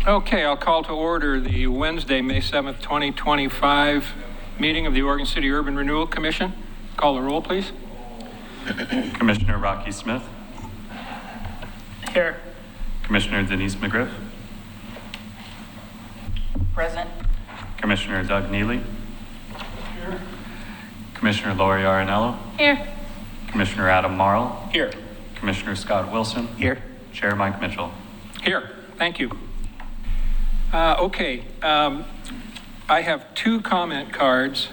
Okay, I'll call to order the Wednesday, May 7th, 2025 meeting of the Oregon City Urban Renewal Commission. Call the roll, please. Commissioner Rocky Smith. Here. Commissioner Denise McGriff. Present. Commissioner Doug Neely. Here. Commissioner Lori Arinello. Here. Commissioner Adam Marl. Here. Commissioner Scott Wilson. Here. Chair Mike Mitchell. Here. Thank you. Okay. I have two comment cards.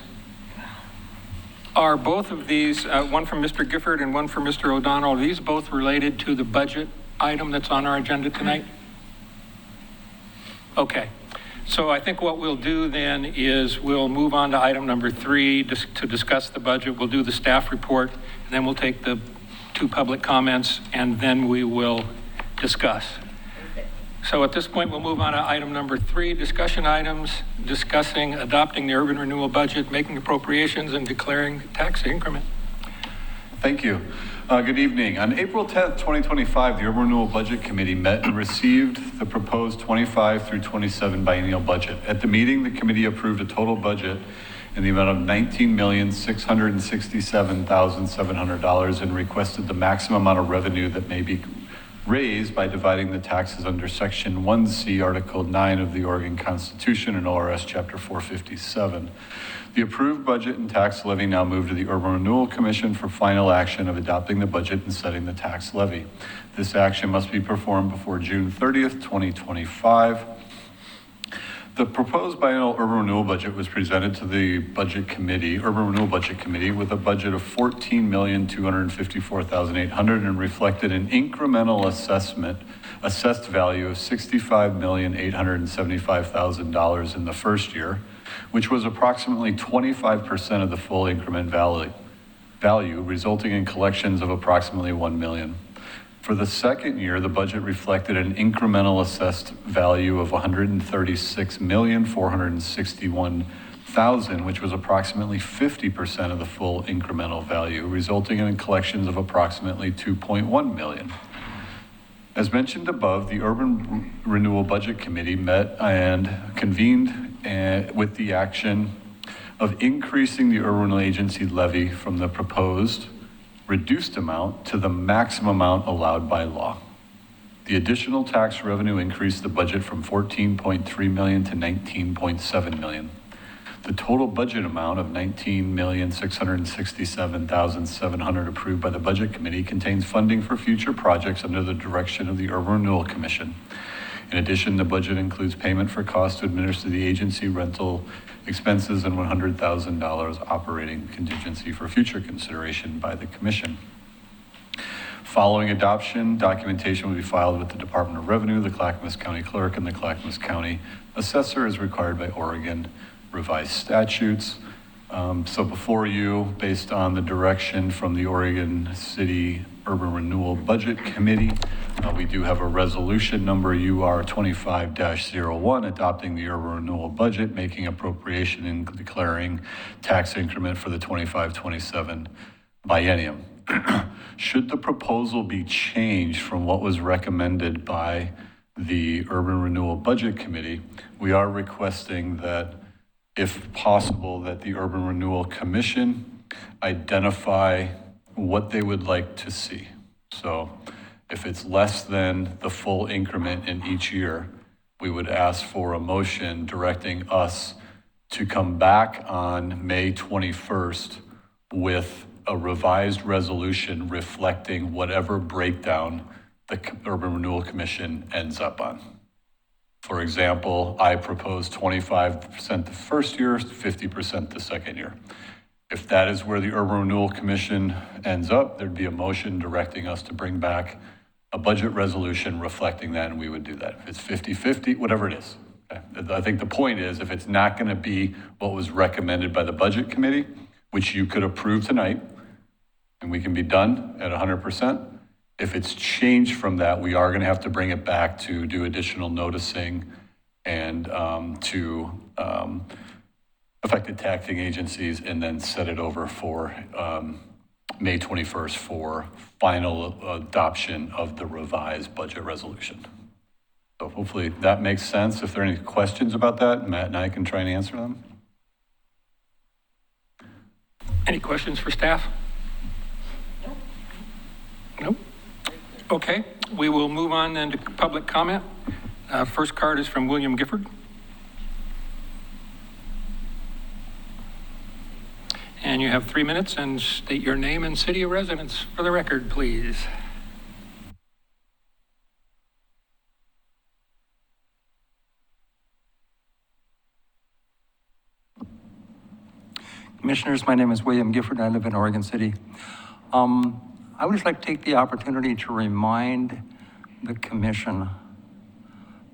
Are both of these, one from Mr. Gifford and one from Mr. O'Donnell, are these both related to the budget item that's on our agenda tonight? Okay. So I think what we'll do then is we'll move on to item number 3 to discuss the budget. We'll do the staff report, and then we'll take the 2 public comments, and then we will discuss. So at this point, we'll move on to item number 3, discussion items, discussing adopting the urban renewal budget, making appropriations, and declaring tax increment. Thank you. Good evening. On April 10th, 2025, the Urban Renewal Budget Committee met and received the proposed 25 through 27 biennial budget. At the meeting, the committee approved a total budget in the amount of $19,667,700 and requested the maximum amount of revenue that may be raised by dividing the taxes under Section 1C, Article 9 of the Oregon Constitution and ORS Chapter 457. The approved budget and tax levy now move to the Urban Renewal Commission for final action of adopting the budget and setting the tax levy. This action must be performed before June 30th, 2025. The proposed biennial urban renewal budget was presented to the Urban Renewal Budget Committee, with a budget of $14,254,800 and reflected an incremental assessed value of $65,875,000 in the first year, which was approximately 25% of the full increment value, resulting in collections of approximately $1 million. For the second year, the budget reflected an incremental assessed value of $136,461,000, which was approximately 50% of the full incremental value, resulting in collections of approximately $2.1 million. As mentioned above, the Urban Renewal Budget Committee met and convened with the action of increasing the urban renewal agency levy from the proposed reduced amount to the maximum amount allowed by law. The additional tax revenue increased the budget from $14.3 million to $19.7 million. The total budget amount of $19,667,700 approved by the Budget Committee contains funding for future projects under the direction of the Urban Renewal Commission. In addition, the budget includes payment for costs to administer the agency, rental expenses, and $100,000 operating contingency for future consideration by the Commission. Following adoption, documentation will be filed with the Department of Revenue, the Clackamas County Clerk, and the Clackamas County Assessor as required by Oregon revised statutes. So before you, based on the direction from the Oregon City Urban Renewal Budget Committee, we do have a resolution number UR 25-01 adopting the Urban Renewal Budget, making appropriation and declaring tax increment for the 25-27 biennium. Should the proposal be changed from what was recommended by the Urban Renewal Budget Committee, we are requesting that, if possible, that the Urban Renewal Commission identify what they would like to see. So if it's less than the full increment in each year, we would ask for a motion directing us to come back on May 21st with a revised resolution reflecting whatever breakdown the Urban Renewal Commission ends up on. For example, I propose 25% the first year, 50% the second year. If that is where the Urban Renewal Commission ends up, there'd be a motion directing us to bring back a budget resolution reflecting that, and we would do that. If it's 50-50, whatever it is. Okay? I think the point is, if it's not going to be what was recommended by the Budget Committee, which you could approve tonight, and we can be done at 100%, if it's changed from that, we are going to have to bring it back to do additional noticing and to affected taxing agencies, and then set it over for May 21st for final adoption of the revised budget resolution. So hopefully that makes sense. If there are any questions about that, Matt and I can try and answer them. Any questions for staff? Nope. Okay, we will move on then to public comment. First card is from William Gifford. And you have 3 minutes, and state your name and city of residence for the record, please. Commissioners, my name is William Gifford. I live in Oregon City. I would just like to take the opportunity to remind the commission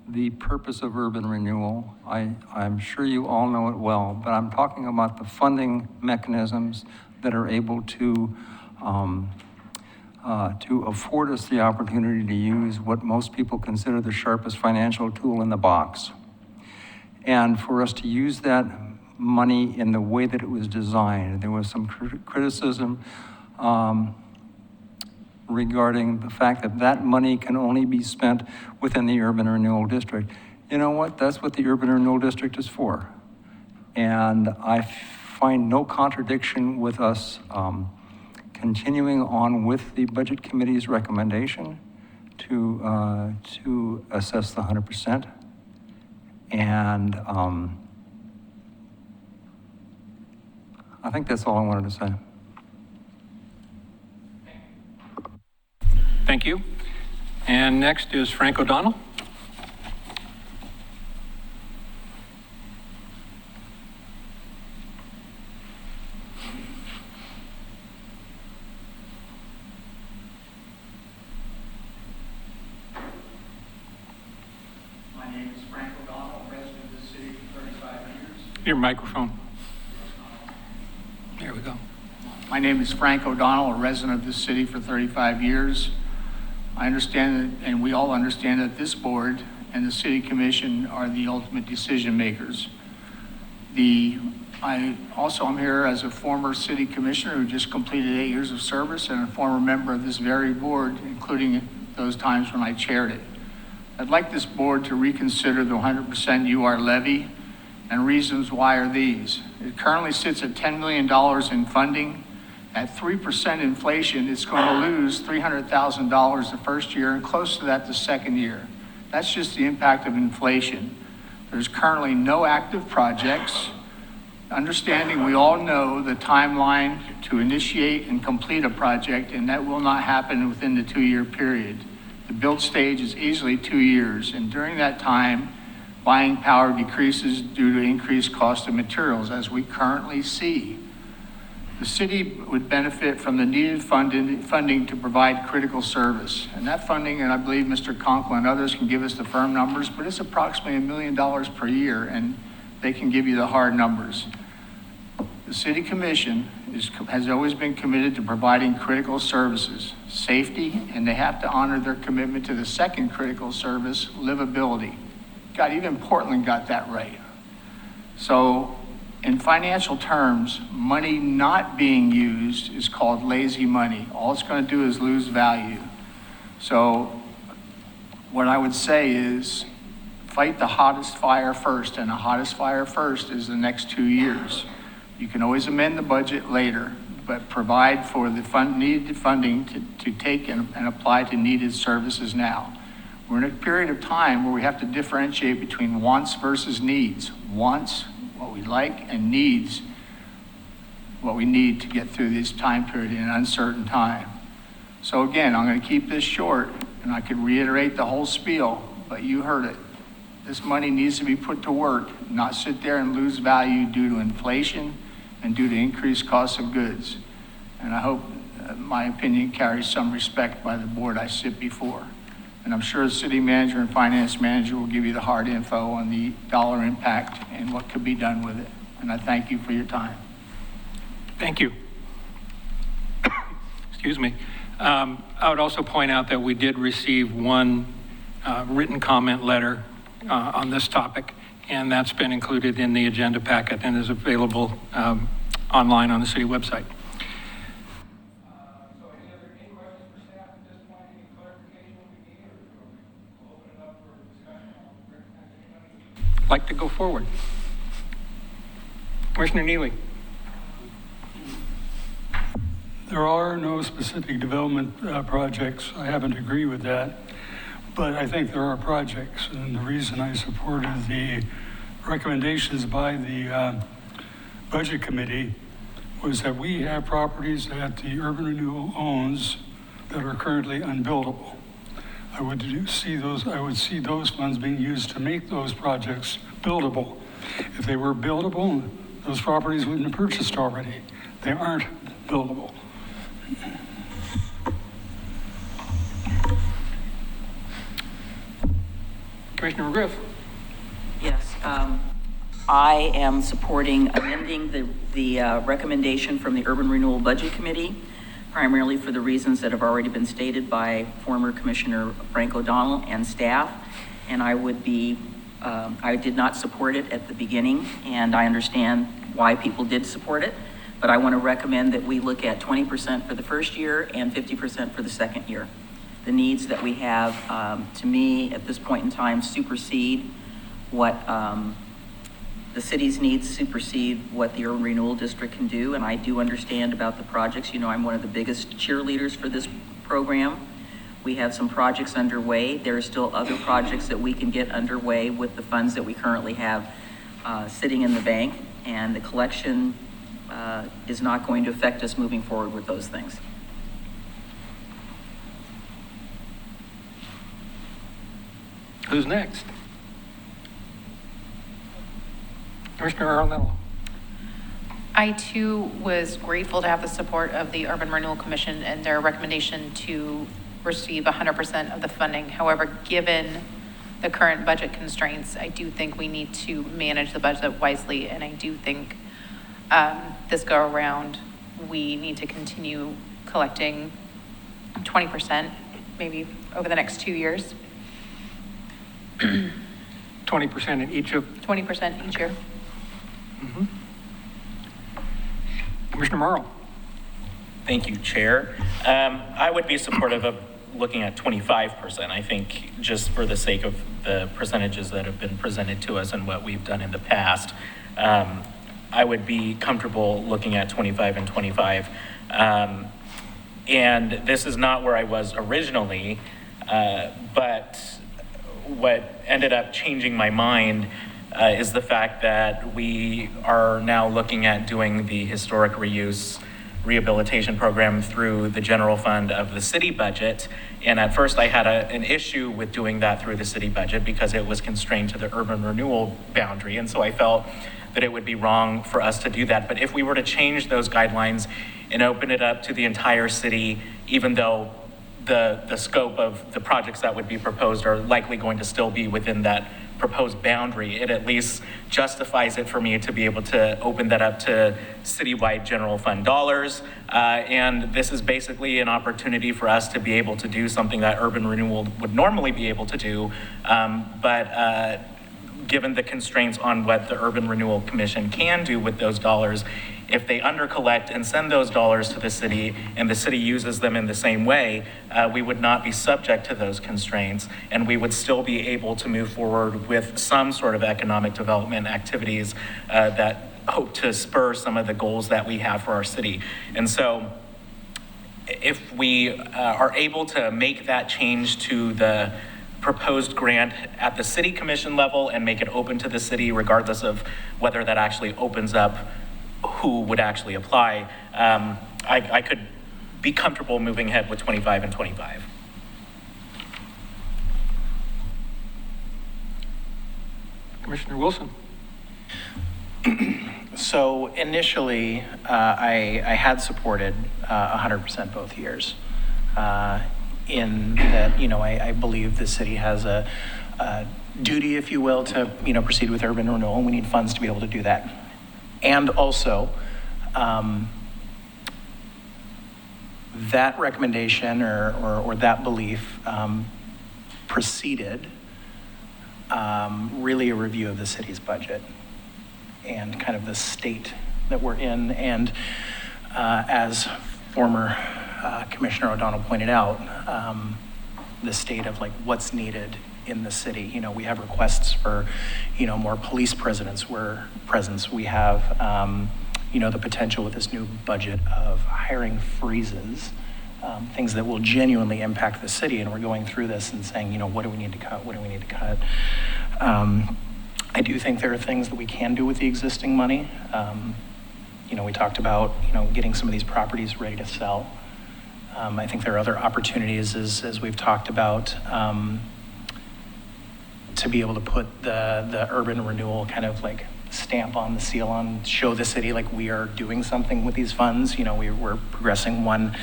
the purpose of urban renewal. I'm sure you all know it well, but I'm talking about the funding mechanisms that are able to afford us the opportunity to use what most people consider the sharpest financial tool in the box. And for us to use that money in the way that it was designed. There was some criticism regarding the fact that that money can only be spent within the urban renewal district. You know what? That's what the urban renewal district is for. And I find no contradiction with us continuing on with the budget committee's recommendation to assess the 100%. And I think that's all I wanted to say. Thank you. And next is Frank O'Donnell. My name is Frank O'Donnell, resident of the city for 35 years. Your microphone. There we go. My name is Frank O'Donnell, a resident of the city for 35 years. I understand that, and we all understand that this board and the city commission are the ultimate decision makers. I also am here as a former city commissioner who just completed 8 years of service and a former member of this very board, including those times when I chaired it. I'd like this board to reconsider the 100% UR levy, and reasons why are these. It currently sits at $10 million in funding. At 3% inflation, it's going to lose $300,000 the first year and close to that the second year. That's just the impact of inflation. There's currently no active projects. Understanding we all know the timeline to initiate and complete a project, and that will not happen within the 2-year period. The build stage is easily 2 years, and during that time, buying power decreases due to increased cost of materials, as we currently see. The city would benefit from the needed funding to provide critical service. And that funding, and I believe Mr. Conkle and others can give us the firm numbers, but it's approximately $1 million per year, and they can give you the hard numbers. The city commission has always been committed to providing critical services, safety, and they have to honor their commitment to the second critical service, livability. God, even Portland got that right. So in financial terms, money not being used is called lazy money. All it's going to do is lose value. So what I would say is fight the hottest fire first, and the hottest fire first is the next 2 years. You can always amend the budget later, but provide for the needed funding to take and apply to needed services now. We're in a period of time where we have to differentiate between wants versus needs. Wants, what we like, and needs, what we need to get through this time period in an uncertain time. So again, I'm going to keep this short, and I could reiterate the whole spiel, but you heard it. This money needs to be put to work, not sit there and lose value due to inflation and due to increased costs of goods. And I hope my opinion carries some respect by the board I sit before. And I'm sure the city manager and finance manager will give you the hard info on the dollar impact and what could be done with it. And I thank you for your time. Thank you. Excuse me. I would also point out that we did receive one written comment letter on this topic, and that's been included in the agenda packet and is available online on the city website. like to go forward? Commissioner Neely? There are no specific development projects. I happen to agree with that. But I think there are projects. And the reason I supported the recommendations by the Budget Committee was that we have properties that the Urban Renewal owns that are currently unbuildable. I would see those funds being used to make those projects buildable. If they were buildable, those properties would have been purchased already. They aren't buildable. Commissioner McGriff? Yes, I am supporting amending the recommendation from the Urban Renewal Budget Committee, primarily for the reasons that have already been stated by former Commissioner Frank O'Donnell and staff. And I did not support it at the beginning, and I understand why people did support it, but I want to recommend that we look at 20% for the first year and 50% for the second year. The needs that we have, to me, at this point in time, supersede what the city's needs supersede what the Urban Renewal District can do. And I do understand about the projects. You know, I'm one of the biggest cheerleaders for this program. We have some projects underway. There are still other projects that we can get underway with the funds that we currently have sitting in the bank. And the collection is not going to affect us moving forward with those things. Who's next? Commissioner Arnell. I too was grateful to have the support of the Urban Renewal Commission and their recommendation to receive 100% of the funding. However, given the current budget constraints, I do think we need to manage the budget wisely. And I do think this go around, we need to continue collecting 20% maybe over the next 2 years. 20% in each of... 20% each year. Mm-hmm. Commissioner Morrow. Thank you, Chair. I would be supportive of looking at 25%. I think just for the sake of the percentages that have been presented to us and what we've done in the past, I would be comfortable looking at 25 and 25. And this is not where I was originally, but what ended up changing my mind is the fact that we are now looking at doing the historic reuse rehabilitation program through the general fund of the city budget. And at first I had an issue with doing that through the city budget because it was constrained to the urban renewal boundary. And so I felt that it would be wrong for us to do that. But if we were to change those guidelines and open it up to the entire city, even though the scope of the projects that would be proposed are likely going to still be within that proposed boundary, it at least justifies it for me to be able to open that up to citywide general fund dollars. And this is basically an opportunity for us to be able to do something that urban renewal would normally be able to do. But given the constraints on what the Urban Renewal Commission can do with those dollars, if they undercollect and send those dollars to the city and the city uses them in the same way, we would not be subject to those constraints, and we would still be able to move forward with some sort of economic development activities that hope to spur some of the goals that we have for our city. And so if we are able to make that change to the proposed grant at the city commission level and make it open to the city, regardless of whether that actually opens up who would actually apply, I could be comfortable moving ahead with 25 and 25. Commissioner Wilson. So initially, I had supported 100% both years. In that, I believe the city has a duty, if you will, to, proceed with urban renewal, and we need funds to be able to do that. And also, that recommendation or that belief preceded really a review of the city's budget and kind of the state that we're in. And as former Commissioner O'Donnell pointed out, the state of like what's needed in the city. You know, we have requests for, you know, more police presence. We have, you know, the potential with this new budget of hiring freezes, things that will genuinely impact the city. And we're going through this and saying, you know, what do we need to cut? What do we need to cut? I do think there are things that we can do with the existing money. You know, we talked about, you know, getting some of these properties ready to sell. I think there are other opportunities, as we've talked about, to be able to put the urban renewal kind of like stamp on the seal on, show the city like we are doing something with these funds. You know, we're progressing one,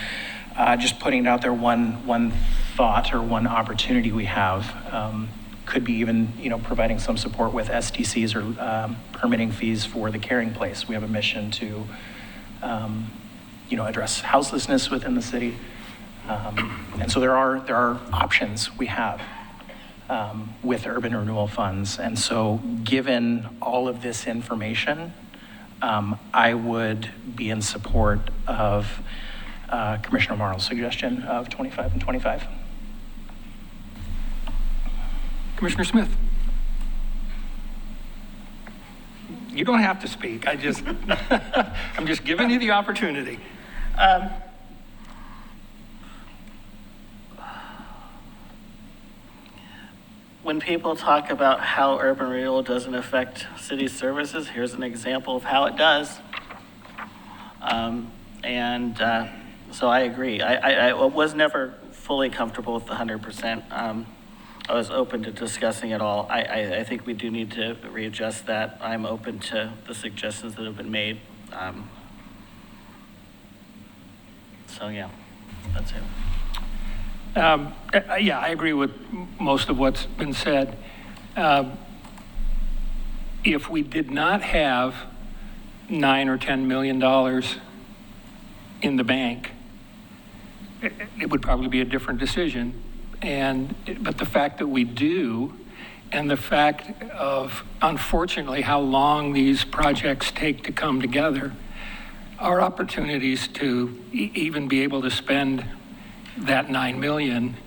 just putting it out there, one thought or one opportunity we have. Could be even, you know, providing some support with SDCs or permitting fees for the Caring Place. We have a mission to, you know, address houselessness within the city. And so there are options we have with urban renewal funds. And so given all of this information, I would be in support of Commissioner Marl's suggestion of 25 and 25. Commissioner Smith? You don't have to speak. I'm just giving you the opportunity. When people talk about how urban renewal doesn't affect city services, here's an example of how it does. So I agree. I was never fully comfortable with the 100%. I was open to discussing it all. I think we do need to readjust that. I'm open to the suggestions that have been made. So yeah, that's it. Yeah, I agree with most of what's been said. If we did not have $9 or $10 million in the bank, it would probably be a different decision. But the fact that we do, and the fact of, unfortunately, how long these projects take to come together, our opportunities to even be able to spend that $9 million,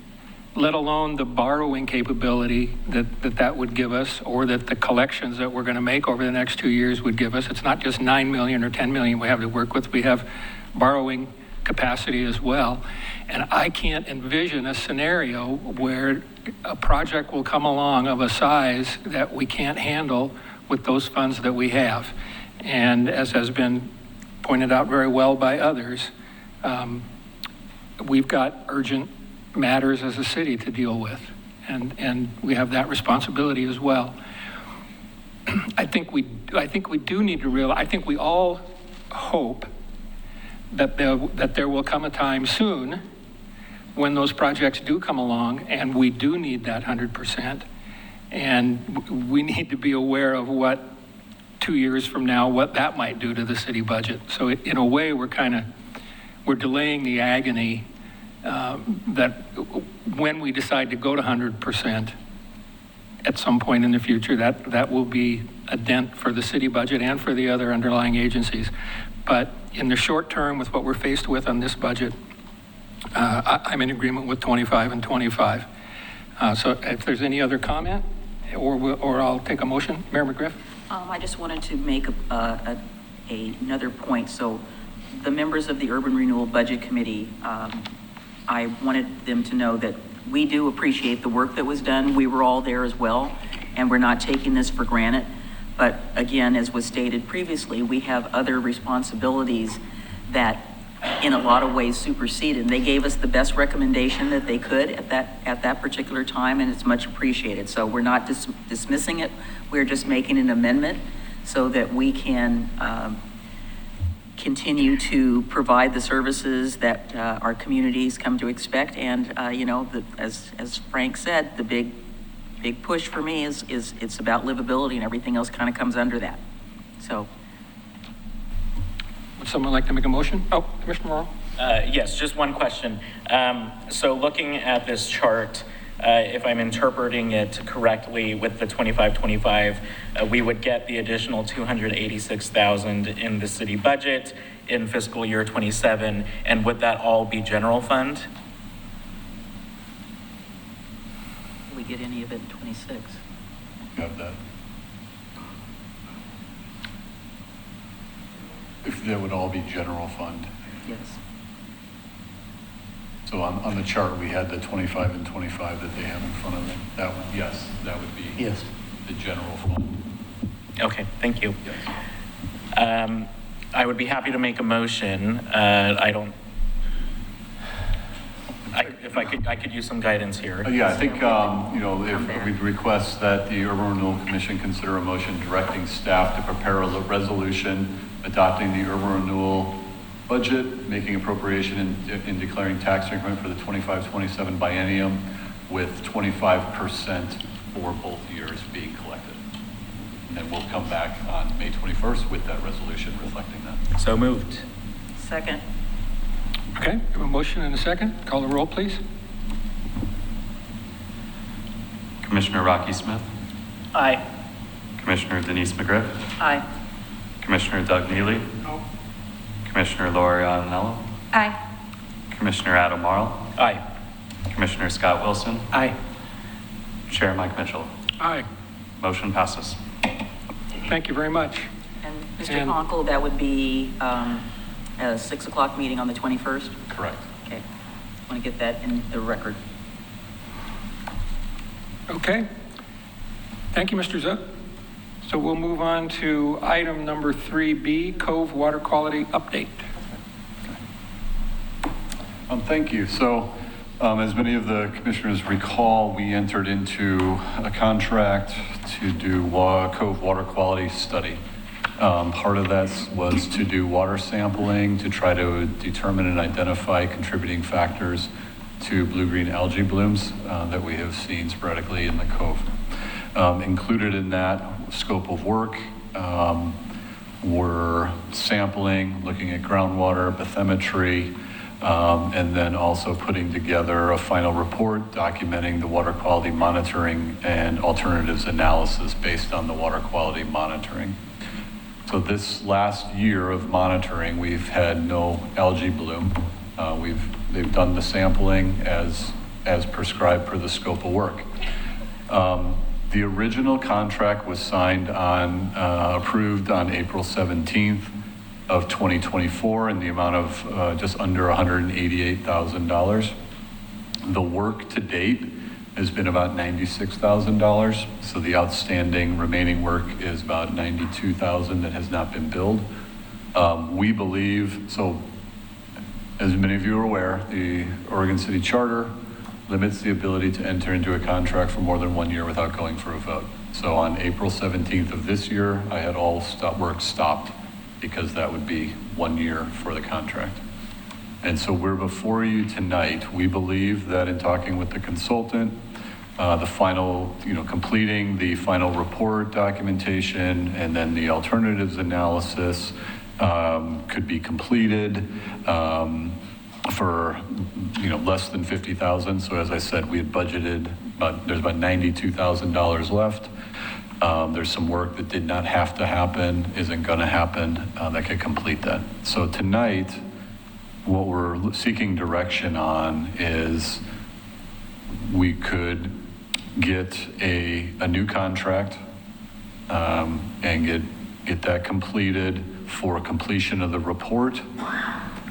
let alone the borrowing capability that would give us, or that the collections that we're going to make over the next 2 years would give us. It's not just $9 million or $10 million we have to work with. We have borrowing capacity as well. And I can't envision a scenario where a project will come along of a size that we can't handle with those funds that we have. And as has been pointed out very well by others, we've got urgent matters as a city to deal with, and we have that responsibility as well. I think we do need to realize, I think we all hope that there will come a time soon when those projects do come along and we do need that 100%. And we need to be aware of what 2 years from now, what that might do to the city budget. So in a way, we're delaying the agony that when we decide to go to 100% at some point in the future, that will be a dent for the city budget and for the other underlying agencies. But in the short term, with what we're faced with on this budget, I'm in agreement with 25 and 25. So if there's any other comment, or I'll take a motion. Mayor McGriff? I just wanted to make another point. So the members of the Urban Renewal Budget Committee, I wanted them to know that we do appreciate the work that was done. We were all there as well, and we're not taking this for granted. But again, as was stated previously, we have other responsibilities that in a lot of ways supersede, and they gave us the best recommendation that they could at that particular time, and it's much appreciated. So we're not dismissing it. We're just making an amendment so that we can continue to provide the services that our communities come to expect. And you know, as Frank said, the big push for me is it's about livability, and everything else kind of comes under that. So. Would someone like to make a motion? Oh, Commissioner Morrow? Yes, just one question. So looking at this chart, if I'm interpreting it correctly with the 25-25, we would get the additional $286,000 in the city budget in fiscal year 27, and would that all be general fund? we get any of it in '26. Got that. If that would all be general fund. Yes. So on the chart, we had the 25 and 25 that they have in front of them. That would, yes, that would be Yes. the general fund. Okay, thank you. Yes. I would be happy to make a motion. If I could use some guidance here. Yeah, I think, if we'd request that the Urban Renewal Commission consider a motion directing staff to prepare a resolution adopting the Urban Renewal budget, making appropriation in declaring tax increment for the 25-27 biennium with 25% for both years being collected. And then we'll come back on May 21st with that resolution reflecting that. So moved. Second. Okay, we have a motion and a second. Call the roll, please. Commissioner Rocky Smith, Aye. Commissioner Denise McGriff, Aye. Commissioner Doug Neely, Commissioner Lori Iannello, Aye. Commissioner Adam Marl, Aye. Commissioner Scott Wilson, Aye. Chair Mike Mitchell. Aye. Motion passes. Thank you very much. And Mr. And- Conkle, that would be a 6 o'clock meeting on the 21st? Correct. Okay. Want to get that in the record. Okay. Thank you, Mr. Zook. So we'll move on to item number 3B, Cove Water Quality Update. Thank you. So, as many of the commissioners recall, we entered into a contract to do Cove water quality study. Part of that was to do water sampling to try to determine and identify contributing factors to blue-green algae blooms that we have seen sporadically in the Cove. Included in that scope of work were sampling, looking at groundwater, bathymetry, and then also putting together a final report documenting the water quality monitoring and alternatives analysis based on the water quality monitoring. So this last year of monitoring, we've had no algae bloom. They've done the sampling as prescribed per the scope of work. The original contract was signed approved on April 17th of 2024 in the amount of just under $188,000. The work to date has been about $96,000. So the outstanding remaining work is about $92,000 that has not been billed. We believe, so as many of you are aware, the Oregon City Charter limits the ability to enter into a contract for more than 1 year without going for a vote. So on April 17th of this year, I had all work stopped because that would be 1 year for the contract. And so we're before you tonight. We believe that in talking with the consultant, the final, completing the final report documentation and then the alternatives analysis could be completed for less than $50,000. So as I said, we had budgeted there's about $92,000 left. There's some work that did not have to happen, isn't going to happen, that could complete that. So tonight, what we're seeking direction on is we could get a new contract and get that completed for completion of the report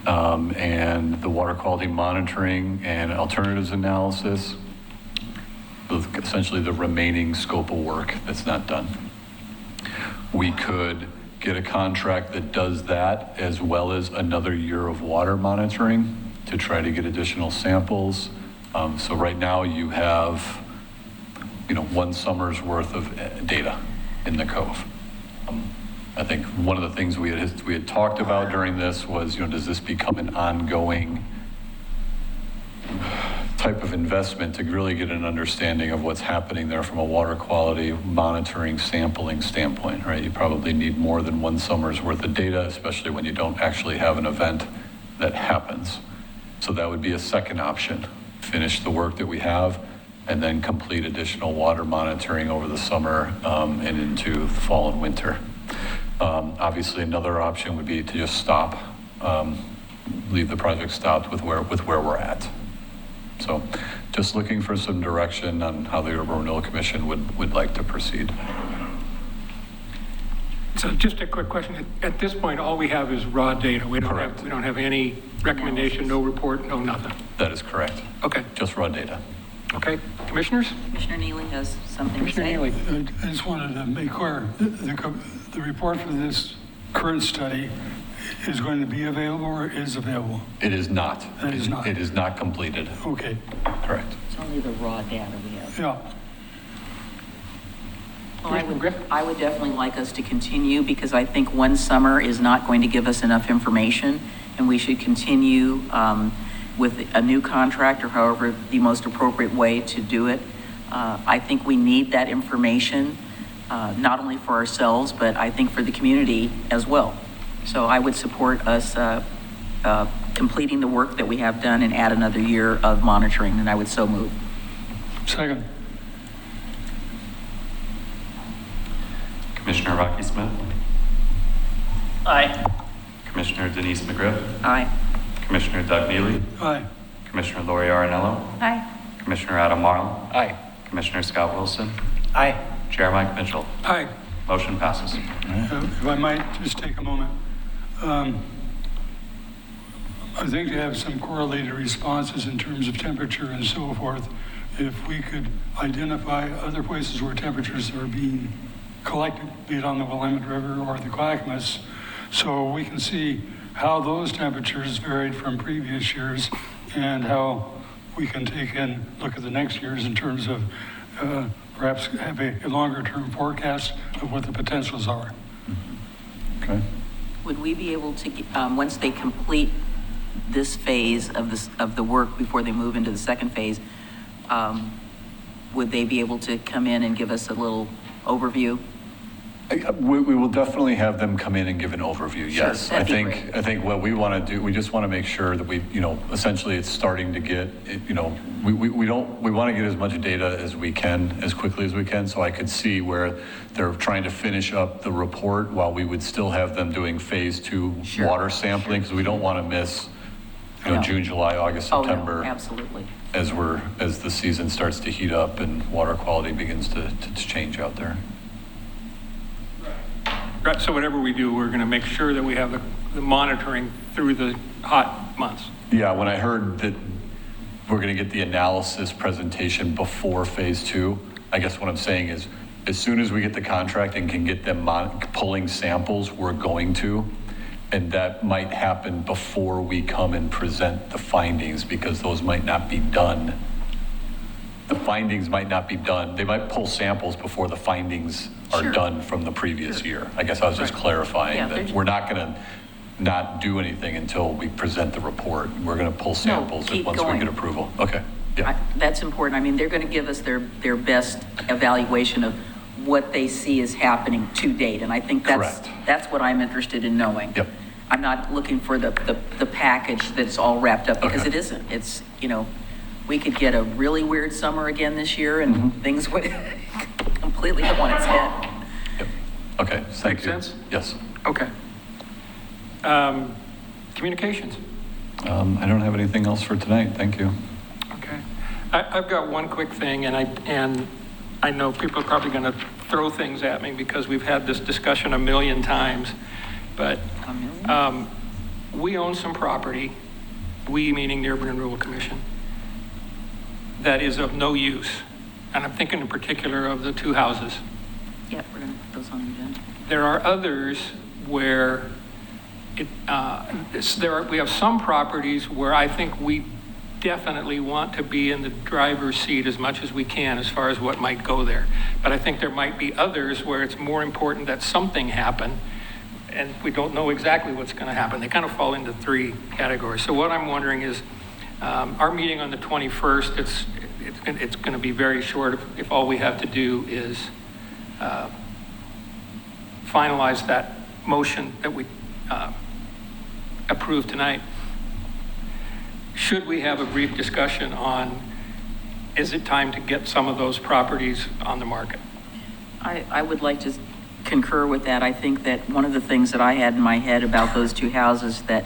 and the water quality monitoring and alternatives analysis, with essentially the remaining scope of work that's not done. We could get a contract that does that as well as another year of water monitoring to try to get additional samples. So right now you have, 1 summer's worth of data in the Cove. I think one of the things we had talked about during this was, does this become an ongoing type of investment to really get an understanding of what's happening there from a water quality monitoring sampling standpoint, right? You probably need more than 1 summer's worth of data, especially when you don't actually have an event that happens. So that would be a second option. Finish the work that we have and then complete additional water monitoring over the summer and into the fall and winter. Obviously, another option would be to just stop, leave the project stopped with where we're at. So Just looking for some direction on how the Urban Renewal Commission would like to proceed. So just a quick question. At this point, all we have is raw data. We don't have any recommendation, no report, no nothing. That is correct. Okay. Just raw data. Okay. Commissioners? Commissioner Neely has something to Commissioner say. Neely. I just wanted to make clear, the report for this current study is going to be available or is available? It is not. It is not. It is not completed. Okay, Correct. It's only the raw data we have. yeah. Well, Commissioner Griffin? I would definitely like us to continue because I think one summer is not going to give us enough information, and we should continue with a new contract or however the most appropriate way to do it. I think we need that information, not only for ourselves, but I think for the community as well. So I would support us completing the work that we have done and add another year of monitoring, and I would so move. Second, Commissioner Rocky Smith, Aye. Commissioner Denise McGriff, Aye. Commissioner Doug Neely, aye. Commissioner Lori Arinello, Aye. Commissioner Adam Marl, Aye. Commissioner Scott Wilson, Aye. Chair Mike Mitchell. Aye. Motion passes. If I might just take a moment. I think to have some correlated responses in terms of temperature and so forth, if we could identify other places where temperatures are being collected, be it on the Willamette River or the Clackamas, so we can see how those temperatures varied from previous years and how we can take in, look at the next years in terms of perhaps have a longer term forecast of what the potentials are. Okay. Would we be able to, once they complete this phase of the work before they move into the second phase, would they be able to come in and give us a little overview? We will definitely have them come in and give an overview, Sure, yes. that'd be great. I think what we want to do, we just want to make sure that we, essentially it's starting to get, we want to get as much data as we can, as quickly as we can, so I could see where they're trying to finish up the report while we would still have them doing phase 2 Sure, water sampling, because we don't want to miss, I know. June, July, August, Oh, no, September. absolutely. As the season starts to heat up and water quality begins to change out there. Right, so whatever we do, we're going to make sure that we have the monitoring through the hot months. Yeah, when I heard that we're going to get the analysis presentation before phase 2, I guess what I'm saying is, as soon as we get the contract and can get them pulling samples, we're going to. And that might happen before we come and present the findings, because those might not be done. The findings might not be done. They might pull samples before the findings are Sure. done from the previous year. I guess I was just clarifying Yeah, that there's- we're not going to not do anything until we present the report. We're going to pull samples keep once we going. get approval. Okay, yeah. That's important. I mean, they're going to give us their best evaluation of what they see is happening to date. And I think Correct. that's what I'm interested in knowing. Yep. I'm not looking for the package that's all wrapped up, because Okay. it isn't. It's, we could get a really weird summer again this year and things would completely go on its head. Yep. Okay, thank Make you. sense? Yes. Okay. Communications. I don't have anything else for tonight. Thank you. Okay. I've got one quick thing, and I know people are probably going to throw things at me because we've had this discussion a million times, but we own some property, we meaning the Urban Renewal Commission, that is of no use. And I'm thinking in particular of the 2 houses. Yeah, we're going to put those on the agenda. There are others where we have some properties where I think we definitely want to be in the driver's seat as much as we can as far as what might go there. But I think there might be others where it's more important that something happen, and we don't know exactly what's going to happen. They kind of fall into 3 categories. So what I'm wondering is, our meeting on the 21st, it's going to be very short if all we have to do is finalize that motion that we approved tonight. Should we have a brief discussion on, is it time to get some of those properties on the market? I would like to concur with that. I think that one of the things that I had in my head about those 2 houses that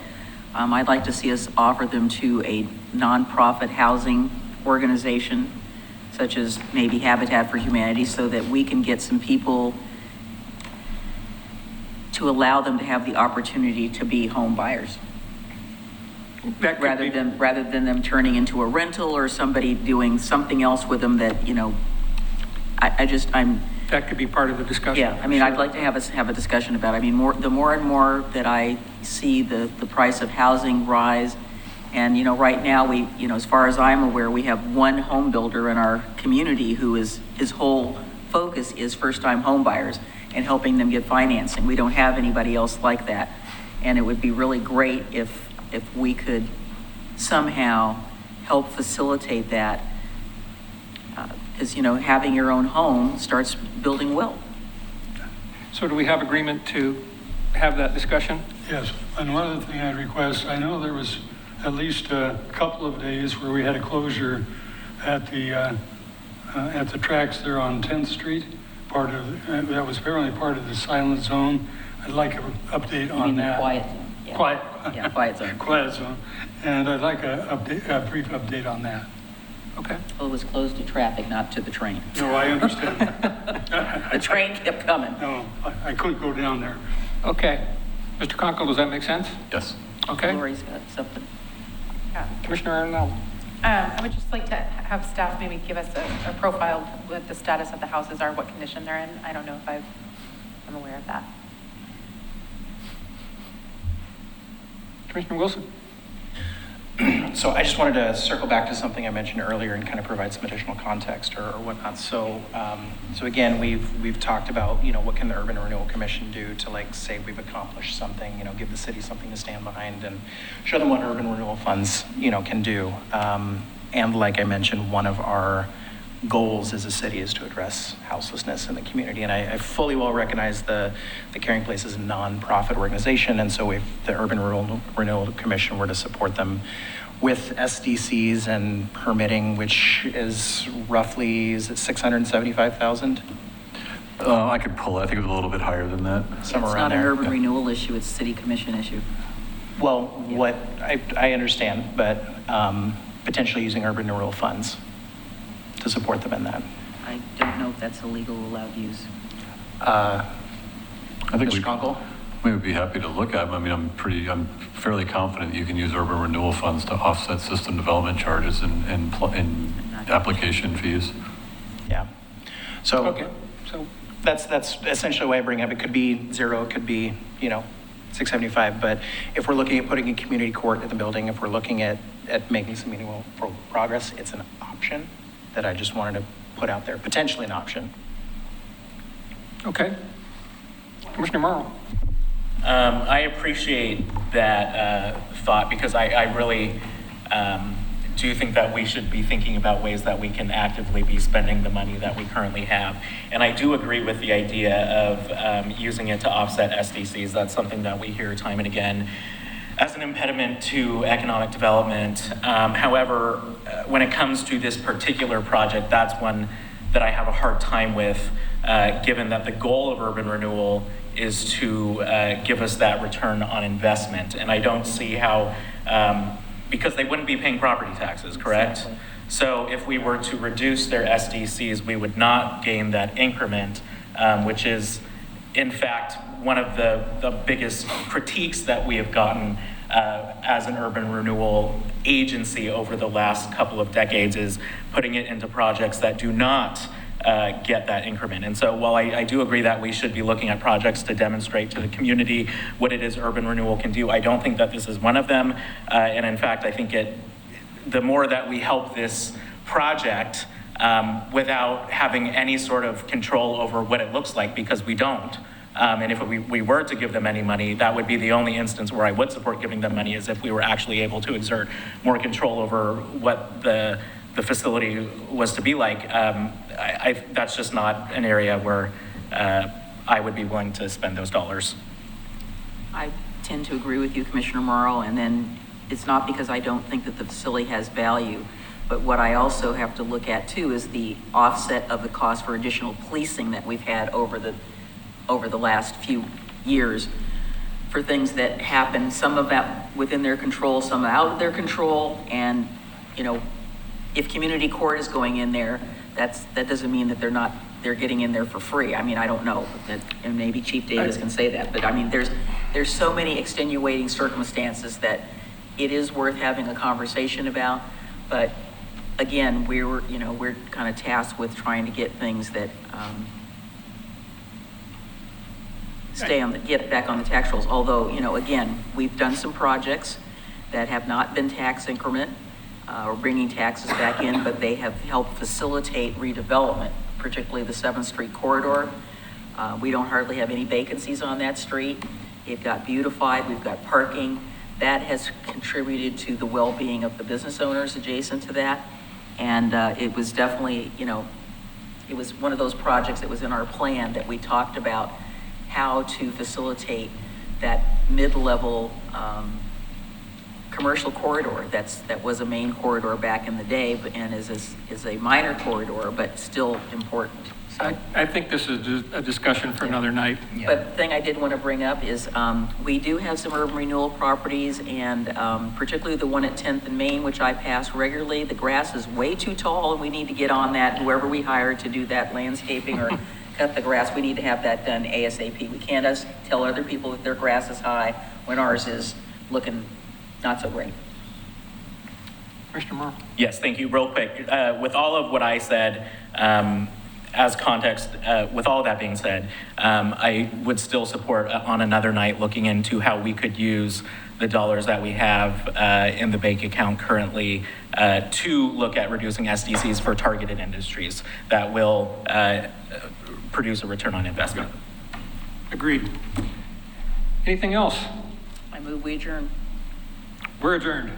I'd like to see us offer them to a nonprofit housing organization, such as maybe Habitat for Humanity, so that we can get some people to allow them to have the opportunity to be home buyers, That could be- rather than them turning into a rental or somebody doing something else with them that, That could be part of the discussion. yeah, I mean, I'd like to have a discussion about it. I mean, the more and more that I see the price of housing rise, and, right now, we, as far as I'm aware, we have one home builder in our community who is, his whole focus is first-time home buyers and helping them get financing. We don't have anybody else like that. And it would be really great if we could somehow help facilitate that. Because, having your own home starts building wealth. So do we have agreement to have that discussion? Yes, and one other thing I'd request, I know there was at least a couple of days where we had a closure at the tracks there on 10th Street. That was apparently part of the silent zone. I'd like an update You on mean the that. quiet zone? Yeah. Quiet. Yeah, quiet zone. Quiet zone. And I'd like a brief update on that. Okay. Well, it was closed to traffic, not to the train. No, I understand. The train kept coming. No, I couldn't go down there. Okay. Mr. Conkle, does that make sense? Yes. Okay. Lori's got something. Yeah. Commissioner Arnold? I would just like to have staff maybe give us a profile of what the status of the houses are, what condition they're in. I don't know if I'm aware of that. Commissioner Wilson? So I just wanted to circle back to something I mentioned earlier and kind of provide some additional context or whatnot. So again, we've talked about, what can the Urban Renewal Commission do to say we've accomplished something, give the city something to stand behind and show them what urban renewal funds, can do. And like I mentioned, one of our goals as a city is to address houselessness in the community. And I fully well recognize the Caring Place is a nonprofit organization. And so if the Urban Renewal Commission were to support them with SDCs and permitting, which is roughly, is it 675,000? I could pull it. I think it was a little bit higher than that. Somewhere It's around not an there. urban renewal issue, it's a city commission issue. Well, what I understand, but potentially using urban renewal funds to support them in that. I don't know if that's a legal allowed use. I think Mr. Conkle? we would be happy to look at them. I mean, I'm fairly confident you can use urban renewal funds to offset system development charges and application fees. Yeah. So Okay. So that's essentially why I bring it up. It could be 0, it could be, 675. But if we're looking at putting a community court in the building, if we're looking at making some meaningful progress, it's an option that I just wanted to put out there, potentially an option. okay. Commissioner Morrow? I appreciate that thought because I really do think that we should be thinking about ways that we can actively be spending the money that we currently have. And I do agree with the idea of using it to offset SDCs. That's something that we hear time and again as an impediment to economic development. However, when it comes to this particular project, that's one that I have a hard time with, given that the goal of urban renewal is to give us that return on investment. And I don't see how, because they wouldn't be paying property taxes, correct? Exactly. So if we were to reduce their SDCs, we would not gain that increment, which is in fact one of the biggest critiques that we have gotten as an urban renewal agency over the last couple of decades is putting it into projects that do not get that increment. And so while I do agree that we should be looking at projects to demonstrate to the community what it is urban renewal can do, I don't think that this is one of them. And in fact, I think the more that we help this project without having any sort of control over what it looks like, because we don't. And if we were to give them any money, that would be the only instance where I would support giving them money, is if we were actually able to exert more control over what the facility was to be like. That's just not an area where I would be willing to spend those dollars. I tend to agree with you, Commissioner Morrow, and then it's not because I don't think that the facility has value, but what I also have to look at too is the offset of the cost for additional policing that we've had over the last few years for things that happen, some of that within their control, some out of their control, and if community court is going in there, that doesn't mean that they're getting in there for free. I mean, I don't know, and maybe Chief Davis can say that, but I mean, there's so many extenuating circumstances that it is worth having a conversation about. But again, we're kind of tasked with trying to get things that get back on the tax rolls. Although, again, we've done some projects that have not been tax increment or bringing taxes back in, but they have helped facilitate redevelopment, particularly the 7th Street corridor. We don't hardly have any vacancies on that street. It got beautified, we've got parking. That has contributed to the well-being of the business owners adjacent to that. And it was definitely, it was one of those projects that was in our plan that we talked about how to facilitate that mid-level commercial corridor that was a main corridor back in the day, and is a minor corridor, but still important. So, I think this is a discussion for another night. but the thing I did want to bring up is we do have some urban renewal properties, and particularly the one at 10th and Main, which I pass regularly. The grass is way too tall, and we need to get on that. Whoever we hire to do that landscaping or cut the grass, we need to have that done ASAP. We can't just tell other people that their grass is high when ours is looking not so great. Commissioner Moore? Yes, thank you. Real quick, with all of what I said, as context, with all of that being said, I would still support on another night looking into how we could use the dollars that we have in the bank account currently to look at reducing SDCs for targeted industries that will produce a return on investment. Agreed. Anything else? I move we adjourn. We're adjourned.